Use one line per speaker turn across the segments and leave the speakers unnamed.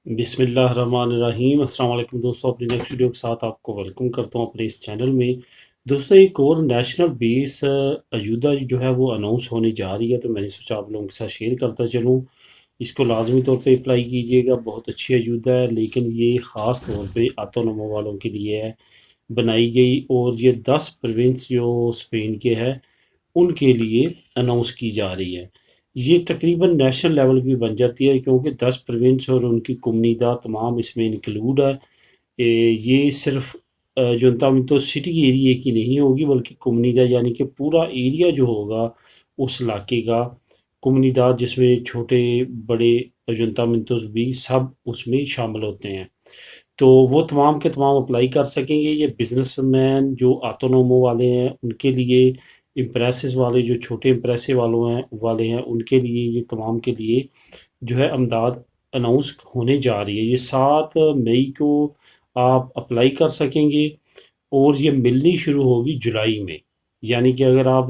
बिस्मिल्लाहिर्रहमानिर्रहीम। अस्सलाम वालेकुम दोस्तों, अपनी नेक्स्ट वीडियो के साथ आपको वेलकम करता हूँ अपने इस चैनल में। दोस्तों, एक और नेशनल बेस अयूदा जो है वो अनाउंस होने जा रही है, तो मैंने सोचा आप लोगों के साथ शेयर करता चलूँ। इसको लाजमी तौर पे अप्लाई कीजिएगा। बहुत अच्छी अयूदा है, लेकिन ये ख़ास तौर पे ऑटोनोमो वालों के लिए है बनाई गई, और ये 10 प्रोविंस जो स्पेन के हैं उनके लिए अनाउंस की जा रही है। ये तकरीबन नेशनल लेवल भी बन जाती है, क्योंकि 10 प्रोविंस और उनकी कोमनीदा तमाम इसमें इंक्लूड है। ये सिर्फ जनता में तो सिटी एरिया की नहीं होगी, बल्कि कोमनीदा यानी कि पूरा एरिया जो होगा उस इलाके का कोमनीदा, जिसमें छोटे बड़े जनता मिनटोस भी सब उसमें शामिल होते हैं। तो वो तमाम के तमाम अप्लाई कर सकेंगे। ये बिजनेसमैन जो ऑटोनोमो वाले हैं उनके लिए, इम्प्रेसिस वाले जो छोटे इम्प्रेसिव वाले हैं उनके लिए, ये तमाम के लिए जो है अमदाद अनाउंस होने जा रही है। ये 7 मई को आप अप्लाई कर सकेंगे, और ये मिलनी शुरू होगी जुलाई में। यानी कि अगर आप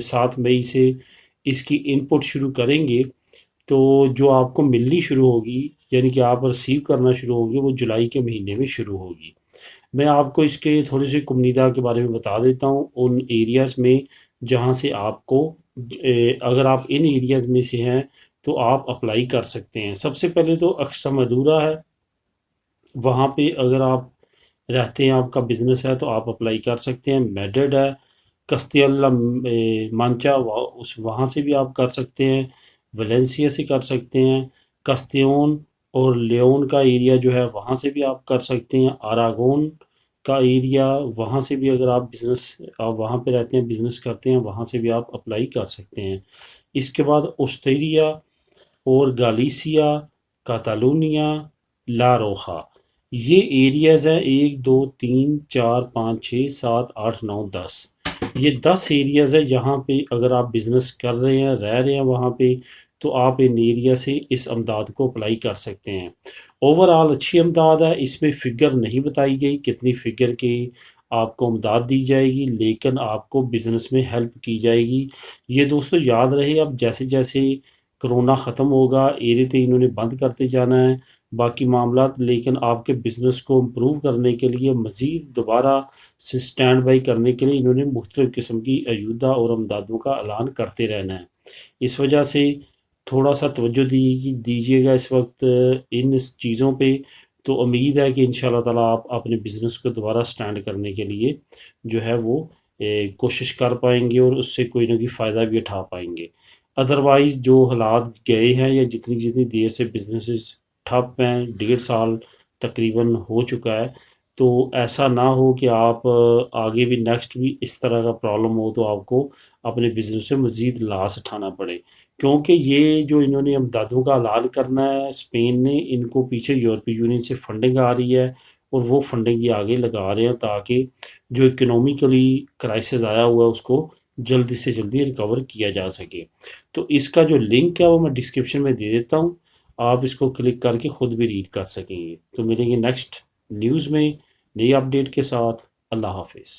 7 मई से इसकी इनपुट शुरू करेंगे, तो जो आपको मिलनी शुरू होगी, यानी कि आप रिसीव करना शुरू होंगे, वो जुलाई के महीने में शुरू होगी। मैं आपको इसके थोड़ी सी कुमनीदा के बारे में बता देता हूँ, उन एरियाज़ में जहाँ से आपको अगर आप इन एरियाज़ में से हैं तो आप अप्लाई कर सकते हैं। सबसे पहले तो अक्समदूरा है, वहाँ पे अगर आप रहते हैं, आपका बिजनेस है, तो आप अप्लाई कर सकते हैं। मेड्रिड है, कस्तियल्ला मांचा, उस वहाँ से भी आप कर सकते हैं। वलेंसिया से कर सकते हैं। कस्तियोन और लियोन का एरिया जो है वहाँ से भी आप कर सकते हैं। आरागोन का एरिया, वहाँ से भी अगर आप वहाँ पे रहते हैं, बिजनेस करते हैं, वहाँ से भी आप अप्लाई कर सकते हैं। इसके बाद ऑस्ट्रेलिया और गालिसिया, कातालूनिया, ला रोखा, ये एरियाज़ हैं 1 2 3 4 5 6 7 8 9 10। ये 10 एरियाज़ है जहाँ पे अगर आप बिज़नेस कर रहे हैं, रह रहे हैं वहाँ पे, तो आप इन एरिया से इस अमदाद को अप्लाई कर सकते हैं। ओवरऑल अच्छी अमदाद है, इसमें फ़िगर नहीं बताई गई कितनी फ़िगर की आपको अमदाद दी जाएगी, लेकिन आपको बिज़नेस में हेल्प की जाएगी। ये दोस्तों याद रहे, अब जैसे जैसे कोरोना ख़त्म होगा, एरिया इन्होंने बंद करते जाना है बाकी मामलात, लेकिन आपके बिज़नेस को इम्प्रूव करने के लिए, मज़ीद दोबारा से स्टैंड बाई करने के लिए इन्होंने मुख्तलिफ़ किस्म की अयूदा और अमदादों का ऐलान करते रहना है। इस वजह से थोड़ा सा तवज्जो दीजिएगा इस वक्त इन चीज़ों पे। तो उम्मीद है कि इंशाल्लाह ताला आप अपने बिज़नेस को दोबारा स्टैंड करने के लिए जो है वो कोशिश कर पाएंगे, और उससे कोई ना कोई फ़ायदा भी उठा पाएंगे। अदरवाइज़ जो हालात गए हैं, या जितनी जितनी देर से बिजनेसेस ठप हैं, 1.5 साल तकरीबन हो चुका है, तो ऐसा ना हो कि आप आगे भी नेक्स्ट भी इस तरह का प्रॉब्लम हो, तो आपको अपने बिजनेस में मज़ीद लॉस उठाना पड़े। क्योंकि ये जो इन्होंने अमदादों का ऐलान करना है स्पेन ने, इनको पीछे यूरोपीय यूनियन से फंडिंग आ रही है, और वो फंडिंग ये आगे लगा रहे हैं ताकि जो इकोनॉमिकली क्राइसिस आया हुआ है उसको जल्दी से जल्दी रिकवर किया जा सके। तो इसका जो लिंक है वो मैं डिस्क्रिप्शन में दे देता हूँ, आप इसको क्लिक करके ख़ुद भी रीड कर सकेंगे। तो मिलेंगे नेक्स्ट न्यूज़ में नई अपडेट के साथ। अल्लाह हाफिज़।